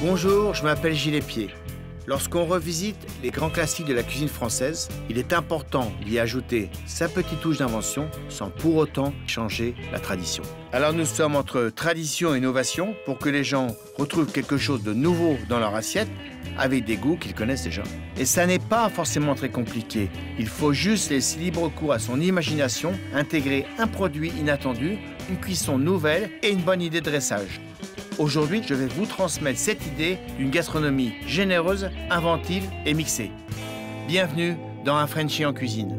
Bonjour, je m'appelle Gilles Espier. Lorsqu'on revisite les grands classiques de la cuisine française, il est important d'y ajouter sa petite touche d'invention sans pour autant changer la tradition. Alors nous sommes entre tradition et innovation pour que les gens retrouvent quelque chose de nouveau dans leur assiette avec des goûts qu'ils connaissent déjà. Et ça n'est pas forcément très compliqué. Il faut juste laisser libre cours à son imagination, intégrer un produit inattendu, une cuisson nouvelle et une bonne idée de dressage. Aujourd'hui, je vais vous transmettre cette idée d'une gastronomie généreuse, inventive et mixée. Bienvenue dans Un Frenchie en cuisine.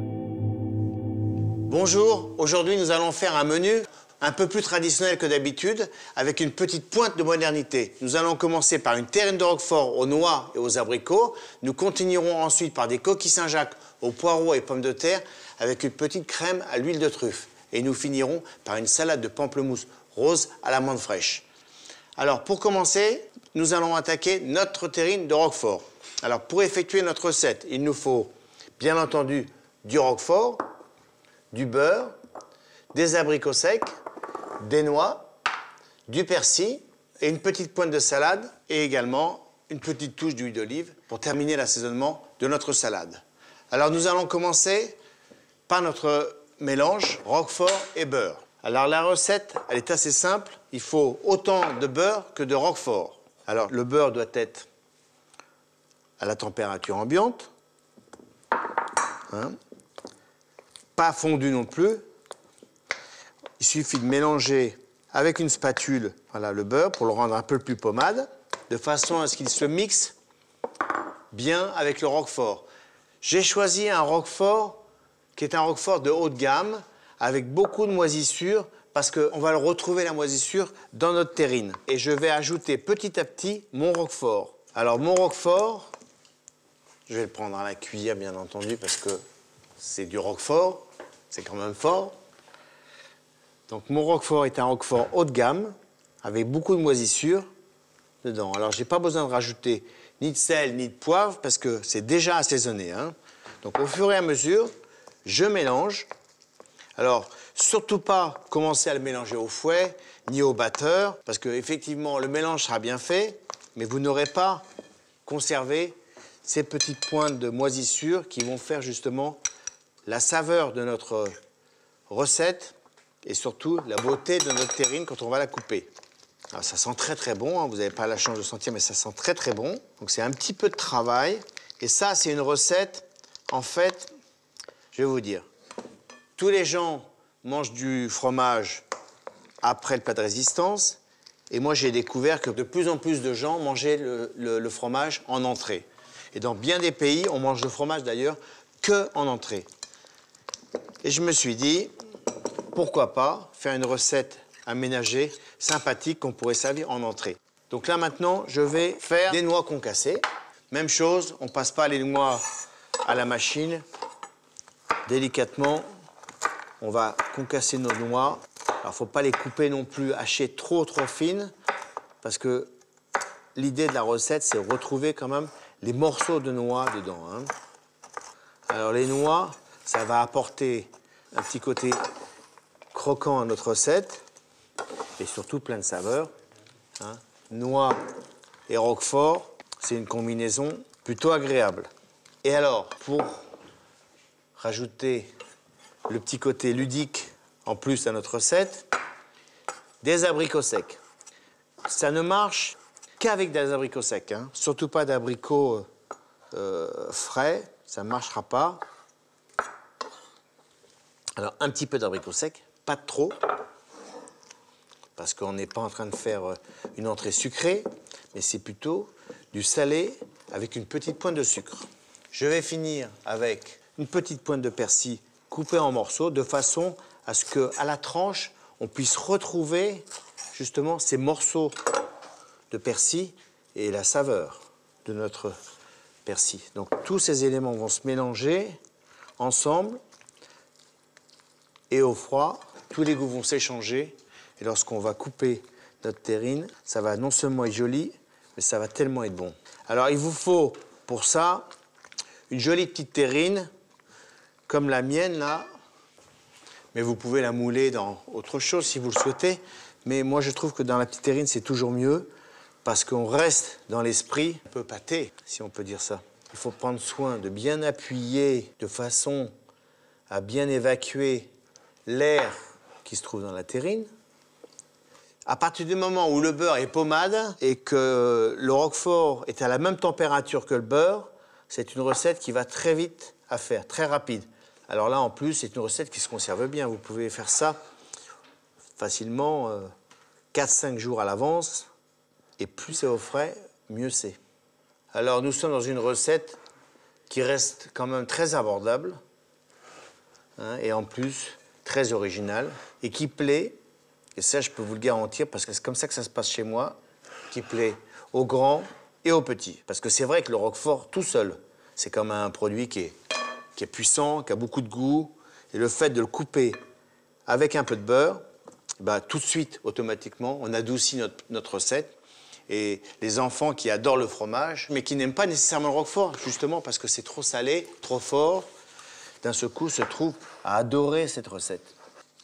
Bonjour, aujourd'hui nous allons faire un menu un peu plus traditionnel que d'habitude, avec une petite pointe de modernité. Nous allons commencer par une terrine de roquefort aux noix et aux abricots. Nous continuerons ensuite par des coquilles Saint-Jacques aux poireaux et pommes de terre, avec une petite crème à l'huile de truffe. Et nous finirons par une salade de pamplemousse rose à la menthe fraîche. Alors, pour commencer, nous allons attaquer notre terrine de roquefort. Alors, pour effectuer notre recette, il nous faut, bien entendu, du roquefort, du beurre, des abricots secs, des noix, du persil et une petite pointe de salade et également une petite touche d'huile d'olive pour terminer l'assaisonnement de notre salade. Alors, nous allons commencer par notre mélange roquefort et beurre. Alors la recette, elle est assez simple. Il faut autant de beurre que de roquefort. Alors le beurre doit être à la température ambiante. Pas fondu non plus. Il suffit de mélanger avec une spatule le beurre pour le rendre un peu plus pommade, de façon à ce qu'il se mixe bien avec le roquefort. J'ai choisi un roquefort qui est un roquefort de haut de gamme, avec beaucoup de moisissures, parce qu'on va le retrouver, la moisissure, dans notre terrine. Et je vais ajouter petit à petit mon roquefort. Alors, mon roquefort, je vais le prendre à la cuillère, bien entendu, parce que c'est du roquefort, c'est quand même fort. Donc, mon roquefort est un roquefort haut de gamme, avec beaucoup de moisissures dedans. Alors, je n'ai pas besoin de rajouter ni de sel, ni de poivre, parce que c'est déjà assaisonné. Donc, au fur et à mesure, je mélange. Alors, surtout pas commencer à le mélanger au fouet, ni au batteur, parce qu'effectivement, le mélange sera bien fait, mais vous n'aurez pas conservé ces petites pointes de moisissure qui vont faire justement la saveur de notre recette et surtout la beauté de notre terrine quand on va la couper. Alors, ça sent très très bon, vous n'avez pas la chance de sentir, mais ça sent très très bon. Donc c'est un petit peu de travail. Et ça, c'est une recette, en fait, je vais vous dire, tous les gens mangent du fromage après le plat de résistance. Et moi, j'ai découvert que de plus en plus de gens mangeaient le fromage en entrée. Et dans bien des pays, on mange le fromage d'ailleurs qu'en entrée. Et je me suis dit, pourquoi pas faire une recette aménagée, sympathique, qu'on pourrait servir en entrée. Donc là, maintenant, je vais faire des noix concassées. Même chose, on ne passe pas les noix à la machine. Délicatement, on va concasser nos noix. Alors, il ne faut pas les couper non plus, hacher trop fines, parce que l'idée de la recette, c'est de retrouver quand même les morceaux de noix dedans. Alors, les noix, ça va apporter un petit côté croquant à notre recette, et surtout plein de saveurs. Noix et roquefort, c'est une combinaison plutôt agréable. Et alors, pour rajouter le petit côté ludique en plus à notre recette, des abricots secs. Ça ne marche qu'avec des abricots secs, surtout pas d'abricots frais, ça ne marchera pas. Alors un petit peu d'abricots secs, pas trop, parce qu'on n'est pas en train de faire une entrée sucrée, mais c'est plutôt du salé avec une petite pointe de sucre. Je vais finir avec une petite pointe de persil coupée en morceaux, de façon à ce qu'à la tranche, on puisse retrouver justement ces morceaux de persil et la saveur de notre persil. Donc tous ces éléments vont se mélanger ensemble et au froid, tous les goûts vont s'échanger. Et lorsqu'on va couper notre terrine, ça va non seulement être joli, mais ça va tellement être bon. Alors il vous faut pour ça une jolie petite terrine, comme la mienne là, mais vous pouvez la mouler dans autre chose si vous le souhaitez. Mais moi je trouve que dans la petite terrine c'est toujours mieux, parce qu'on reste dans l'esprit un peu pâté, si on peut dire ça. Il faut prendre soin de bien appuyer de façon à bien évacuer l'air qui se trouve dans la terrine. À partir du moment où le beurre est pommade et que le roquefort est à la même température que le beurre, c'est une recette qui va très vite à faire, très rapide. Alors là, en plus, c'est une recette qui se conserve bien. Vous pouvez faire ça facilement 4-5 jours à l'avance. Et plus c'est au frais, mieux c'est. Alors, nous sommes dans une recette qui reste quand même très abordable, hein, et en plus, très originale, et qui plaît, et ça, je peux vous le garantir, parce que c'est comme ça que ça se passe chez moi, qui plaît aux grands et aux petits. Parce que c'est vrai que le roquefort, tout seul, c'est comme un produit qui est puissant, qui a beaucoup de goût, et le fait de le couper avec un peu de beurre, bah, tout de suite, automatiquement, on adoucit notre recette. Et les enfants qui adorent le fromage, mais qui n'aiment pas nécessairement le roquefort, justement parce que c'est trop salé, trop fort, d'un seul coup se trouvent à adorer cette recette.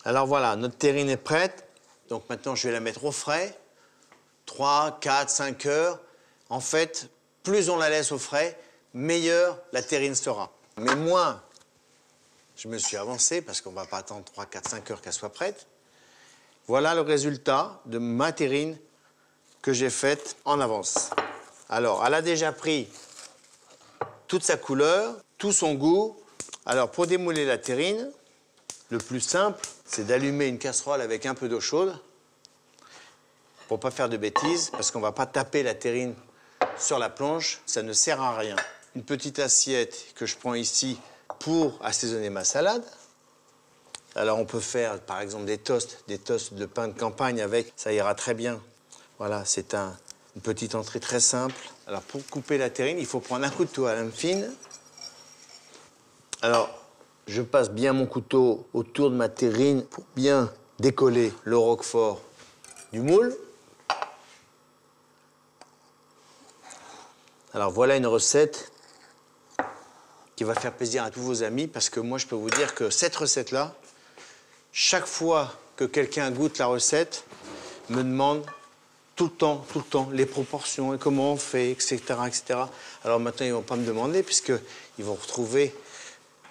Alors voilà, notre terrine est prête. Donc maintenant, je vais la mettre au frais. 3, 4, 5 heures. En fait, plus on la laisse au frais, meilleure la terrine sera. Mais moins, je me suis avancé, parce qu'on ne va pas attendre 3, 4, 5 heures qu'elle soit prête. Voilà le résultat de ma terrine que j'ai faite en avance. Alors, elle a déjà pris toute sa couleur, tout son goût. Alors, pour démouler la terrine, le plus simple, c'est d'allumer une casserole avec un peu d'eau chaude pour ne pas faire de bêtises, parce qu'on ne va pas taper la terrine sur la planche, ça ne sert à rien. Une petite assiette que je prends ici pour assaisonner ma salade. Alors, on peut faire, par exemple, des toasts de pain de campagne avec, ça ira très bien. Voilà, c'est une petite entrée très simple. Alors, pour couper la terrine, il faut prendre un couteau à lame fine. Alors, je passe bien mon couteau autour de ma terrine pour bien décoller le roquefort du moule. Alors, voilà une recette qui va faire plaisir à tous vos amis, parce que moi, je peux vous dire que cette recette-là, chaque fois que quelqu'un goûte la recette, me demande tout le temps, les proportions et comment on fait, etc., etc. Alors maintenant, ils ne vont pas me demander, puisqu'ils vont retrouver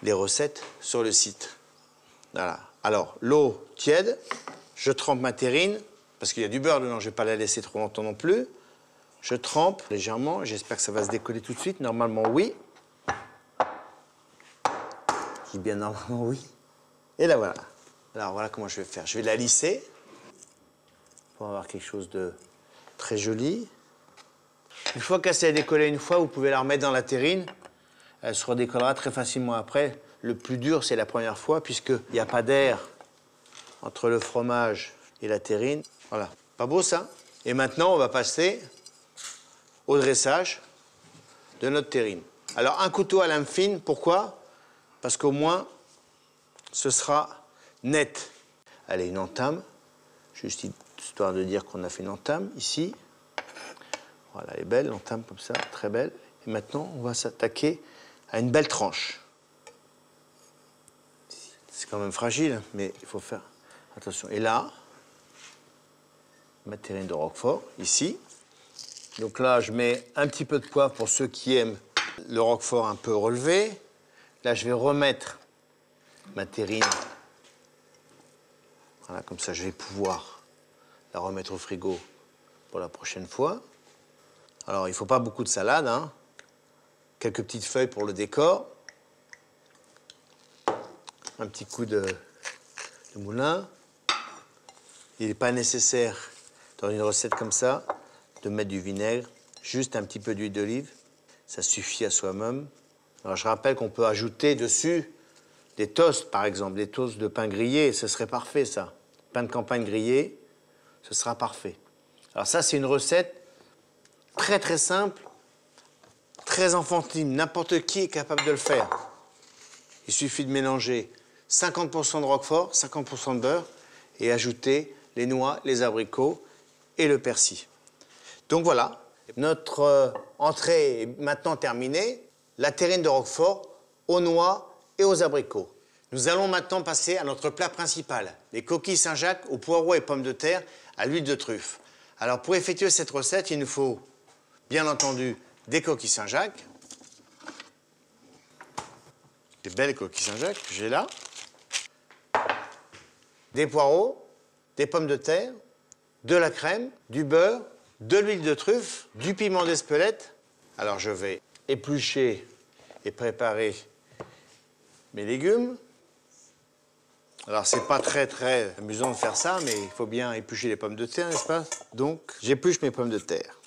les recettes sur le site. Voilà. Alors, l'eau tiède, je trempe ma terrine, parce qu'il y a du beurre dedans, je ne vais pas la laisser trop longtemps non plus. Je trempe légèrement, j'espère que ça va se décoller tout de suite. Normalement, oui. Je dis bien normalement, oui. Et là, voilà. Alors, voilà comment je vais faire. Je vais la lisser pour avoir quelque chose de très joli. Une fois qu'elle s'est décollée une fois, vous pouvez la remettre dans la terrine. Elle se redécollera très facilement après. Le plus dur, c'est la première fois, puisqu'il n'y a pas d'air entre le fromage et la terrine. Voilà. Pas beau, ça? Et maintenant, on va passer au dressage de notre terrine. Alors, un couteau à lame fine, pourquoi? Parce qu'au moins, ce sera net. Allez, une entame, juste histoire de dire qu'on a fait une entame, ici. Voilà, elle est belle, l'entame comme ça, très belle. Et maintenant, on va s'attaquer à une belle tranche. C'est quand même fragile, mais il faut faire attention. Et là, ma terrine de roquefort, ici. Donc là, je mets un petit peu de poivre pour ceux qui aiment le roquefort un peu relevé. Là, je vais remettre ma terrine. Voilà, comme ça, je vais pouvoir la remettre au frigo pour la prochaine fois. Alors, il ne faut pas beaucoup de salade, hein. Quelques petites feuilles pour le décor. Un petit coup de moulin. Il n'est pas nécessaire, dans une recette comme ça, de mettre du vinaigre. Juste un petit peu d'huile d'olive. Ça suffit à soi-même. Alors, je rappelle qu'on peut ajouter dessus des toasts, par exemple, des toasts de pain grillé. Ce serait parfait, ça. Pain de campagne grillé, ce sera parfait. Alors ça, c'est une recette très, très simple, très enfantine. N'importe qui est capable de le faire. Il suffit de mélanger 50% de roquefort, 50% de beurre et ajouter les noix, les abricots et le persil. Donc voilà, notre entrée est maintenant terminée. La terrine de roquefort aux noix et aux abricots. Nous allons maintenant passer à notre plat principal, les coquilles Saint-Jacques aux poireaux et pommes de terre à l'huile de truffe. Alors pour effectuer cette recette, il nous faut bien entendu des coquilles Saint-Jacques. Des belles coquilles Saint-Jacques que j'ai là. Des poireaux, des pommes de terre, de la crème, du beurre, de l'huile de truffe, du piment d'Espelette. Alors je vais éplucher et préparer mes légumes. Alors c'est pas très amusant de faire ça, mais il faut bien éplucher les pommes de terre, n'est-ce pas? Donc j'épluche mes pommes de terre.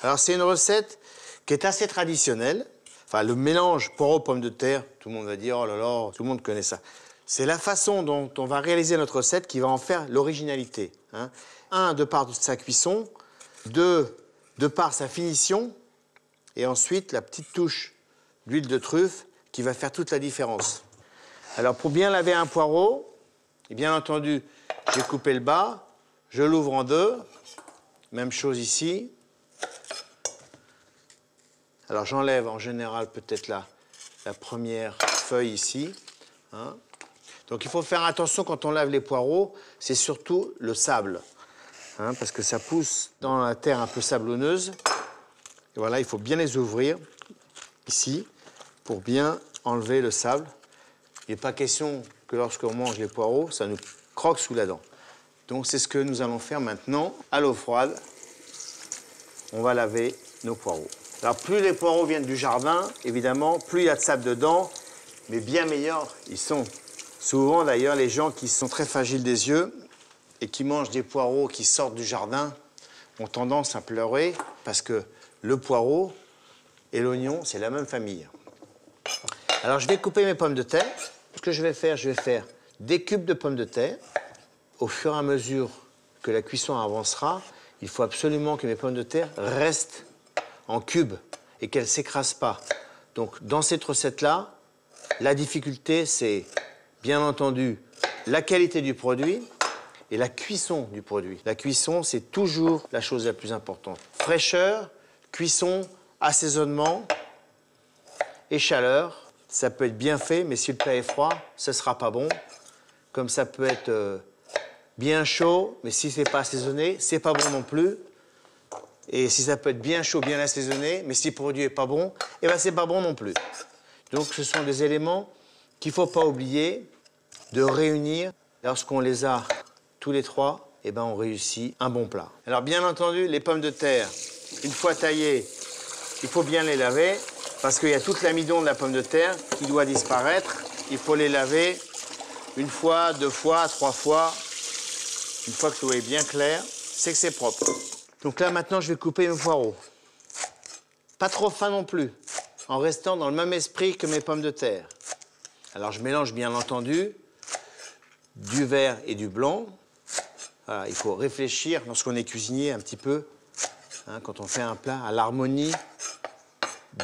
Alors c'est une recette qui est assez traditionnelle. Enfin le mélange poireaux-pommes de terre, tout le monde va dire oh là là, tout le monde connaît ça. C'est la façon dont on va réaliser notre recette qui va en faire l'originalité. Hein. 1, de par sa cuisson, 2, de par sa finition, et ensuite la petite touche d'huile de truffe qui va faire toute la différence. Alors pour bien laver un poireau, et bien entendu, j'ai coupé le bas, je l'ouvre en deux, même chose ici. Alors j'enlève en général peut-être la première feuille ici. Hein. Donc il faut faire attention quand on lave les poireaux, c'est surtout le sable. Hein, parce que ça pousse dans la terre un peu sablonneuse. Et voilà, il faut bien les ouvrir ici pour bien enlever le sable. Il n'est pas question que lorsqu'on mange les poireaux, ça nous croque sous la dent. Donc c'est ce que nous allons faire maintenant à l'eau froide. On va laver nos poireaux. Alors plus les poireaux viennent du jardin, évidemment, plus il y a de sable dedans, mais bien meilleurs ils sont. Souvent d'ailleurs, les gens qui sont très fragiles des yeux et qui mangent des poireaux qui sortent du jardin ont tendance à pleurer parce que le poireau et l'oignon, c'est la même famille. Alors je vais couper mes pommes de terre. Ce que je vais faire des cubes de pommes de terre. Au fur et à mesure que la cuisson avancera, il faut absolument que mes pommes de terre restent en cubes et qu'elles ne s'écrasent pas. Donc dans cette recette-là, la difficulté, c'est bien entendu la qualité du produit et la cuisson du produit. La cuisson, c'est toujours la chose la plus importante. Fraîcheur, cuisson, assaisonnement et chaleur. Ça peut être bien fait, mais si le plat est froid, ce ne sera pas bon. Comme ça peut être bien chaud, mais si ce n'est pas assaisonné, ce n'est pas bon non plus. Et si ça peut être bien chaud, bien assaisonné, mais si le produit n'est pas bon, eh ben, ce n'est pas bon non plus. Donc ce sont des éléments qu'il ne faut pas oublier de réunir. Lorsqu'on les a tous les trois, eh ben, on réussit un bon plat. Alors bien entendu, les pommes de terre, une fois taillées, il faut bien les laver parce qu'il y a toute l'amidon de la pomme de terre qui doit disparaître. Il faut les laver une fois, 2 fois, 3 fois. Une fois que l'eau est bien claire, c'est que c'est propre. Donc là, maintenant, je vais couper mes poireaux. Pas trop fin non plus, en restant dans le même esprit que mes pommes de terre. Alors, je mélange bien entendu du vert et du blanc. Voilà, il faut réfléchir lorsqu'on est cuisinier un petit peu, hein, quand on fait un plat, à l'harmonie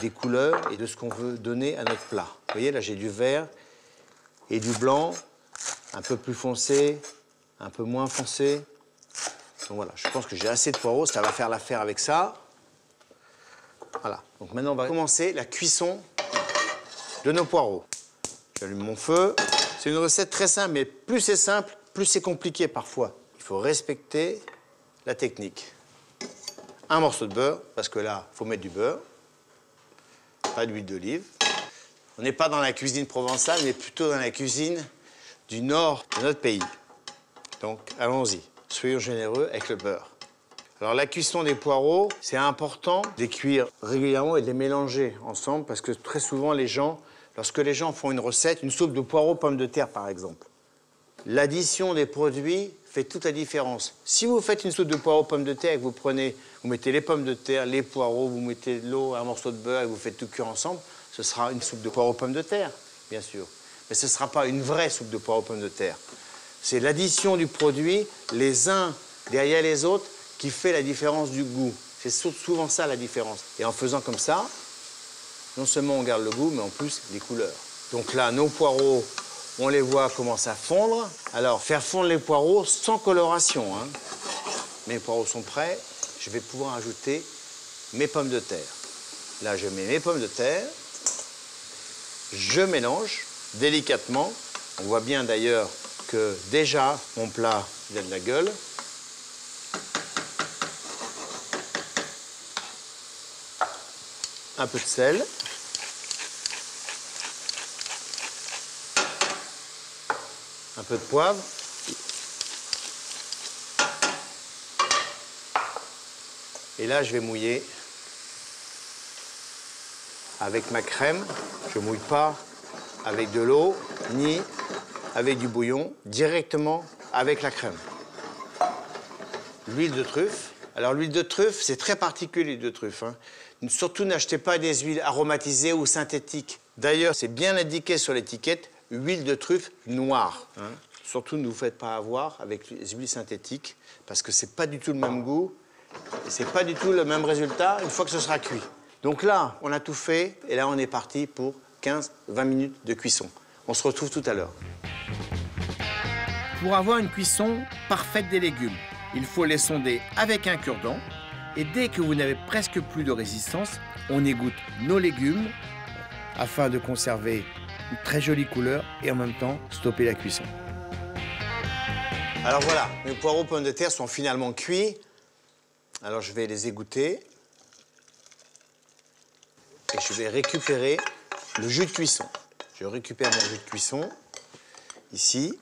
des couleurs et de ce qu'on veut donner à notre plat. Vous voyez, là, j'ai du vert et du blanc, un peu plus foncé, un peu moins foncé. Donc voilà, je pense que j'ai assez de poireaux, ça va faire l'affaire avec ça. Voilà, donc maintenant on va commencer la cuisson de nos poireaux. J'allume mon feu. C'est une recette très simple, mais plus c'est simple, plus c'est compliqué parfois. Il faut respecter la technique. Un morceau de beurre, parce que là, il faut mettre du beurre, pas d'huile d'olive. On n'est pas dans la cuisine provençale, mais plutôt dans la cuisine du nord de notre pays. Donc allons-y. Soyons généreux avec le beurre. Alors la cuisson des poireaux, c'est important de les cuire régulièrement et de les mélanger ensemble parce que très souvent lorsque les gens font une recette, une soupe de poireaux, pommes de terre par exemple, l'addition des produits fait toute la différence. Si vous faites une soupe de poireaux, pommes de terre et que vous mettez les pommes de terre, les poireaux, vous mettez de l'eau, un morceau de beurre et vous faites tout cuire ensemble, ce sera une soupe de poireaux, pommes de terre, bien sûr. Mais ce ne sera pas une vraie soupe de poireaux, pommes de terre. C'est l'addition du produit, les uns derrière les autres, qui fait la différence du goût. C'est souvent ça la différence. Et en faisant comme ça, non seulement on garde le goût, mais en plus les couleurs. Donc là, nos poireaux, on les voit commencer à fondre. Alors, faire fondre les poireaux sans coloration. Hein. Mes poireaux sont prêts. Je vais pouvoir ajouter mes pommes de terre. Là, je mets mes pommes de terre. Je mélange délicatement. On voit bien d'ailleurs que déjà, mon plat, il a de la gueule. un peu de sel. Un peu de poivre. Et là, je vais mouiller avec ma crème. Je ne mouille pas avec de l'eau, ni avec du bouillon, directement avec la crème. L'huile de truffe. Alors, l'huile de truffe, c'est très particulier, l'huile de truffe, hein. Surtout, n'achetez pas des huiles aromatisées ou synthétiques. D'ailleurs, c'est bien indiqué sur l'étiquette, huile de truffe noire. Hein. Surtout, ne vous faites pas avoir avec les huiles synthétiques, parce que c'est pas du tout le même goût, et c'est pas du tout le même résultat une fois que ce sera cuit. Donc là, on a tout fait, et là, on est parti pour 15-20 minutes de cuisson. On se retrouve tout à l'heure. Pour avoir une cuisson parfaite des légumes, il faut les sonder avec un cure-dent. Et dès que vous n'avez presque plus de résistance, on égoutte nos légumes afin de conserver une très jolie couleur et en même temps stopper la cuisson. Alors voilà, mes poireaux pommes de terre sont finalement cuits. Alors je vais les égoutter. Et je vais récupérer le jus de cuisson. Je récupère mon jus de cuisson, ici.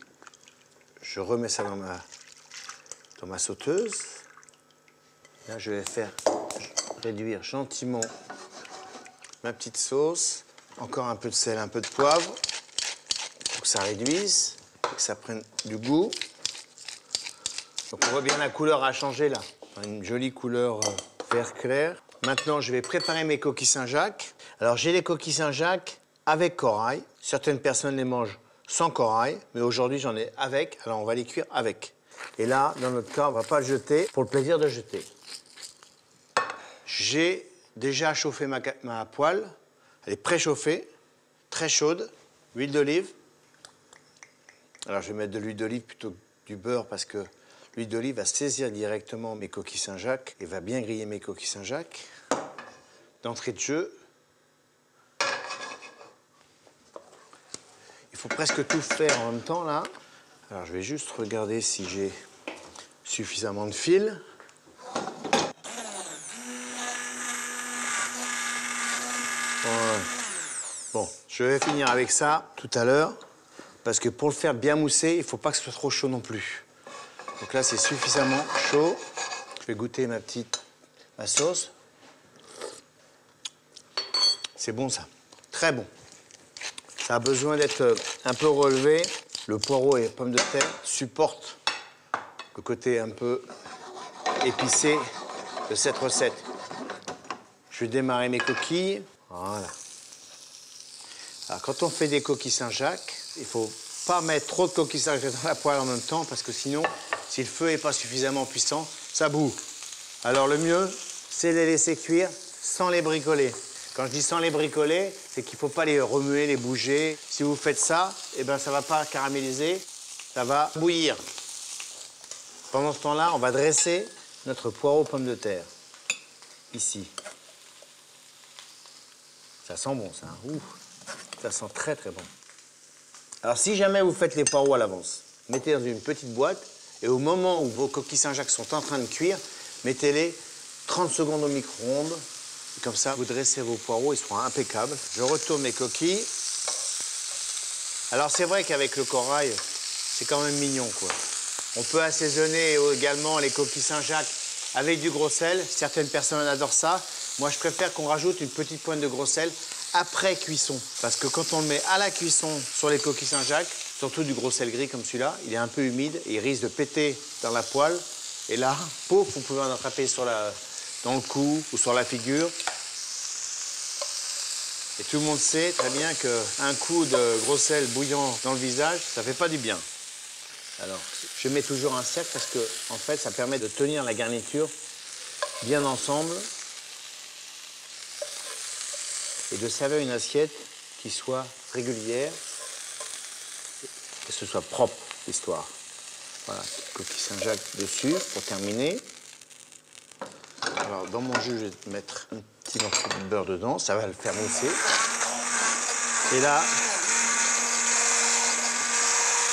Je remets ça dans ma sauteuse. Là, je vais faire réduire gentiment ma petite sauce. Encore un peu de sel, un peu de poivre, pour que ça réduise, que ça prenne du goût. Donc on voit bien la couleur a changé là. Une jolie couleur vert clair. Maintenant, je vais préparer mes coquilles Saint-Jacques. Alors, j'ai les coquilles Saint-Jacques avec corail. Certaines personnes les mangent sans corail, mais aujourd'hui, j'en ai avec. Alors, on va les cuire avec. Et là, dans notre cas, on ne va pas le jeter pour le plaisir de jeter. J'ai déjà chauffé ma poêle. Elle est préchauffée, très chaude. Huile d'olive. Alors, je vais mettre de l'huile d'olive plutôt que du beurre parce que l'huile d'olive va saisir directement mes coquilles Saint-Jacques et va bien griller mes coquilles Saint-Jacques. D'entrée de jeu, il faut presque tout faire en même temps, là. Alors, je vais juste regarder si j'ai suffisamment de fil. Voilà. Bon, je vais finir avec ça tout à l'heure, parce que pour le faire bien mousser, il ne faut pas que ce soit trop chaud non plus. Donc là, c'est suffisamment chaud. Je vais goûter ma sauce. C'est bon, ça. Très bon. Ça a besoin d'être un peu relevé. Le poireau et les pommes de terre supportent le côté un peu épicé de cette recette. Je vais démarrer mes coquilles. Voilà. Alors, quand on fait des coquilles Saint-Jacques, il ne faut pas mettre trop de coquilles Saint-Jacques dans la poêle en même temps, parce que sinon, si le feu n'est pas suffisamment puissant, ça bout. Alors le mieux, c'est de les laisser cuire sans les bricoler. Quand je dis sans les bricoler, c'est qu'il ne faut pas les remuer, les bouger. Si vous faites ça, eh ben, ça ne va pas caraméliser, ça va bouillir. Pendant ce temps-là, on va dresser notre poireau pommes de terre. Ici. Ça sent bon, ça. Ouh, ça sent très, très bon. Alors, si jamais vous faites les poireaux à l'avance, mettez dans une petite boîte et au moment où vos coquilles Saint-Jacques sont en train de cuire, mettez-les 30 secondes au micro-ondes. Comme ça, vous dressez vos poireaux, ils seront impeccables. Je retourne mes coquilles. Alors, c'est vrai qu'avec le corail, c'est quand même mignon, quoi. On peut assaisonner également les coquilles Saint-Jacques avec du gros sel. Certaines personnes adorent ça. Moi, je préfère qu'on rajoute une petite pointe de gros sel après cuisson. Parce que quand on le met à la cuisson sur les coquilles Saint-Jacques, surtout du gros sel gris comme celui-là, il est un peu humide et il risque de péter dans la poêle. Et là, pouf, vous pouvez en attraper dans le cou ou sur la figure. Et tout le monde sait très bien qu'un coup de gros sel bouillant dans le visage, ça fait pas du bien. Alors, je mets toujours un cercle parce que, en fait, ça permet de tenir la garniture bien ensemble et de servir une assiette qui soit régulière et que ce soit propre, l'histoire. Voilà, coquille Saint-Jacques dessus pour terminer. Alors, dans mon jus, je vais mettre un petit morceau de beurre dedans. Ça va le faire mousser. Et là,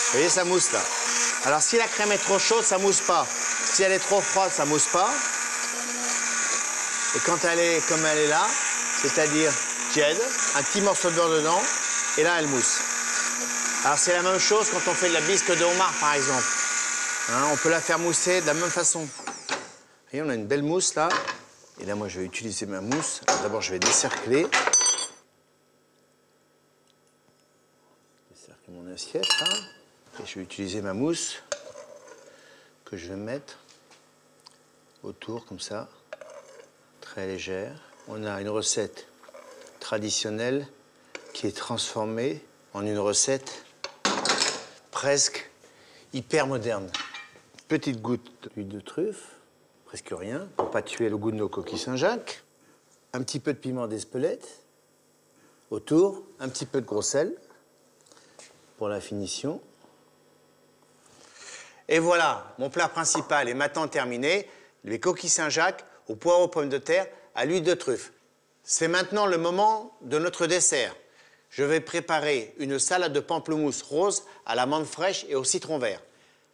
vous voyez, ça mousse, là. Alors, si la crème est trop chaude, ça mousse pas. Si elle est trop froide, ça mousse pas. Et quand elle est comme elle est là, c'est-à-dire tiède, un petit morceau de beurre dedans, et là, elle mousse. Alors, c'est la même chose quand on fait de la bisque de homard, par exemple. Hein, on peut la faire mousser de la même façon. Vous voyez, on a une belle mousse, là. Et là, moi, je vais utiliser ma mousse. D'abord, je vais décercler. Décercler mon assiette, là. Et je vais utiliser ma mousse que je vais mettre autour, comme ça. Très légère. On a une recette traditionnelle qui est transformée en une recette presque hyper moderne. Petite goutte d'huile de truffe, presque rien, pour pas tuer le goût de nos coquilles Saint-Jacques. Un petit peu de piment d'Espelette autour, un petit peu de gros sel pour la finition. Et voilà, mon plat principal est maintenant terminé. Les coquilles Saint-Jacques au poireau aux pommes de terre à l'huile de truffe. C'est maintenant le moment de notre dessert. Je vais préparer une salade de pamplemousse rose à la menthe fraîche et au citron vert.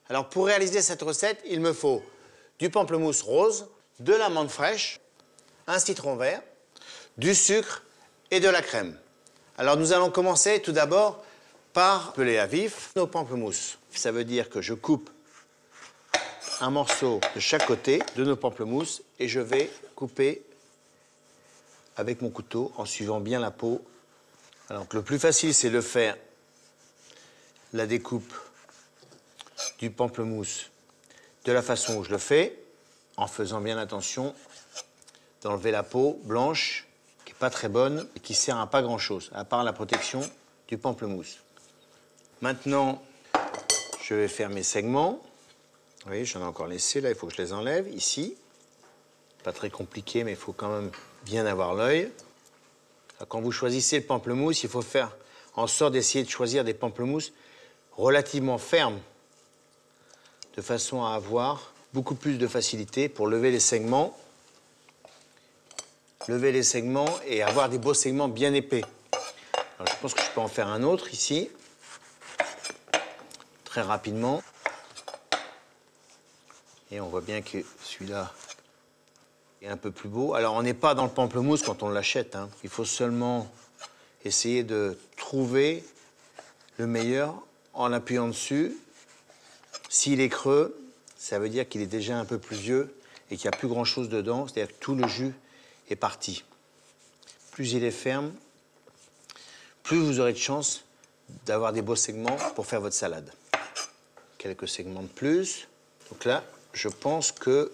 Alors pour réaliser cette recette, il me faut du pamplemousse rose, de la menthe fraîche, un citron vert, du sucre et de la crème. Alors nous allons commencer tout d'abord par peler à vif nos pamplemousses. Ça veut dire que je coupe un morceau de chaque côté de nos pamplemousses et je vais couper avec mon couteau en suivant bien la peau. Alors le plus facile, c'est de faire la découpe du pamplemousse de la façon où je le fais, en faisant bien attention d'enlever la peau blanche, qui n'est pas très bonne et qui sert à pas grand-chose, à part la protection du pamplemousse. Maintenant, je vais faire mes segments. Vous voyez, j'en ai encore laissé, là, il faut que je les enlève, ici. Pas très compliqué, mais il faut quand même bien avoir l'œil. Quand vous choisissez le pamplemousse, il faut faire en sorte d'essayer de choisir des pamplemousses relativement fermes, de façon à avoir beaucoup plus de facilité pour lever les segments et avoir des beaux segments bien épais. Alors, je pense que je peux en faire un autre ici, très rapidement. Et on voit bien que celui-là est un peu plus beau. Alors, on n'est pas dans le pamplemousse quand on l'achète, hein. Il faut seulement essayer de trouver le meilleur en appuyant dessus. S'il est creux, ça veut dire qu'il est déjà un peu plus vieux et qu'il n'y a plus grand-chose dedans, c'est-à-dire que tout le jus est parti. Plus il est ferme, plus vous aurez de chance d'avoir des beaux segments pour faire votre salade. Quelques segments de plus. Donc là, je pense que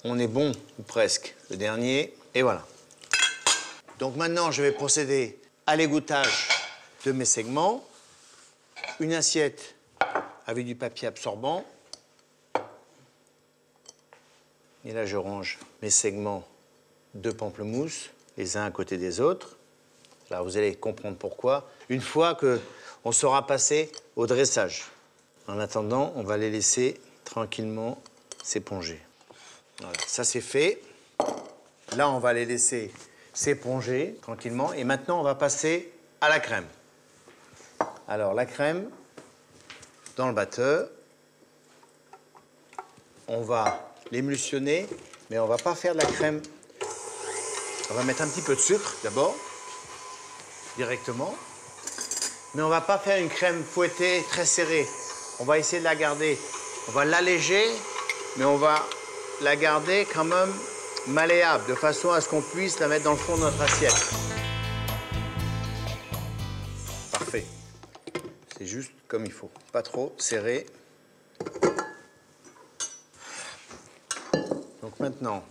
on est bon, ou presque. Le dernier, et voilà. Donc maintenant, je vais procéder à l'égouttage de mes segments. Une assiette avec du papier absorbant. Et là, je range mes segments de pamplemousse, les uns à côté des autres. Là, vous allez comprendre pourquoi. Une fois qu'on sera passé au dressage. En attendant, on va les laisser tranquillement s'éponger. Voilà, ça c'est fait. Là, on va les laisser s'éponger tranquillement. Et maintenant, on va passer à la crème. Alors, la crème, dans le batteur, on va l'émulsionner, mais on ne va pas faire de la crème. On va mettre un petit peu de sucre d'abord, directement. Mais on ne va pas faire une crème fouettée très serrée. On va essayer de la garder. On va l'alléger, mais on va la garder quand même malléable, de façon à ce qu'on puisse la mettre dans le fond de notre assiette. Parfait. C'est juste comme il faut. Pas trop serré. Donc maintenant,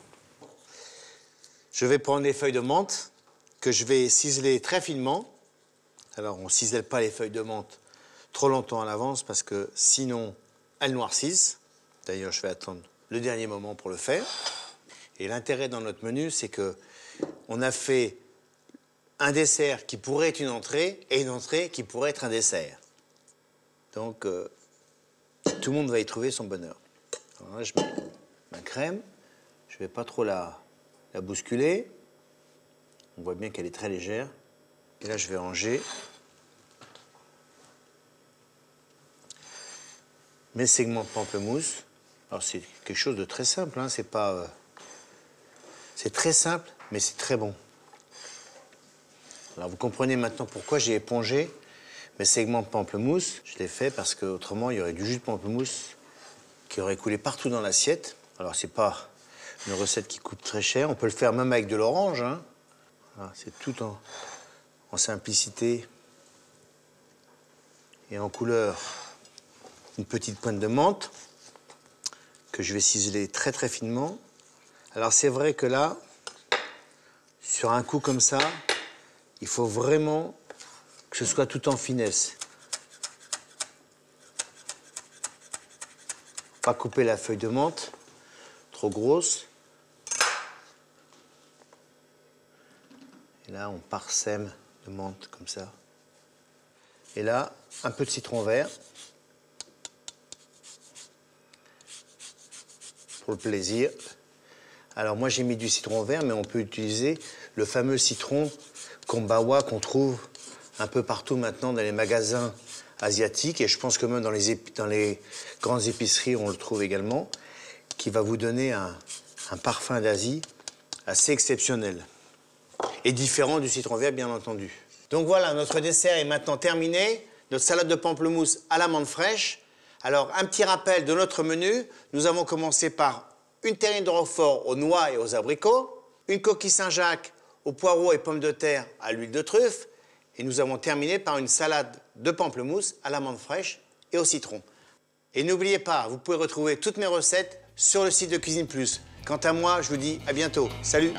je vais prendre les feuilles de menthe que je vais ciseler très finement. Alors, on ne cisèle pas les feuilles de menthe trop longtemps à l'avance parce que sinon, elles noircissent. D'ailleurs, je vais attendre le dernier moment pour le faire. Et l'intérêt dans notre menu, c'est qu'on a fait un dessert qui pourrait être une entrée et une entrée qui pourrait être un dessert. Donc, tout le monde va y trouver son bonheur. Alors là, je mets ma crème. Je ne vais pas trop la bousculer. On voit bien qu'elle est très légère. Et là, je vais ranger mes segments de pamplemousse. Alors, c'est quelque chose de très simple, hein. C'est pas... c'est très simple, mais c'est très bon. Alors vous comprenez maintenant pourquoi j'ai épongé mes segments de pamplemousse. Je l'ai fait parce qu'autrement, il y aurait du jus de pamplemousse qui aurait coulé partout dans l'assiette. Alors c'est pas une recette qui coûte très cher. On peut le faire même avec de l'orange, hein. Voilà, c'est tout en simplicité et en couleur. Une petite pointe de menthe que je vais ciseler très très finement. Alors c'est vrai que là, sur un coup comme ça, il faut vraiment que ce soit tout en finesse. Pas couper la feuille de menthe, trop grosse. Et là, on parsème de menthe comme ça. Et là, un peu de citron vert. Pour le plaisir. Alors moi, j'ai mis du citron vert, mais on peut utiliser le fameux citron Kombawa qu'on trouve un peu partout maintenant dans les magasins asiatiques, et je pense que même dans les grandes épiceries, on le trouve également, qui va vous donner un parfum d'Asie assez exceptionnel. Et différent du citron vert, bien entendu. Donc voilà, notre dessert est maintenant terminé. Notre salade de pamplemousse à la menthe fraîche. Alors, un petit rappel de notre menu. Nous avons commencé par une terrine de roquefort aux noix et aux abricots, une coquille Saint-Jacques aux poireaux et pommes de terre à l'huile de truffe, et nous avons terminé par une salade de pamplemousse à la menthe fraîche et au citron. Et n'oubliez pas, vous pouvez retrouver toutes mes recettes sur le site de Cuisine Plus. Quant à moi, je vous dis à bientôt. Salut!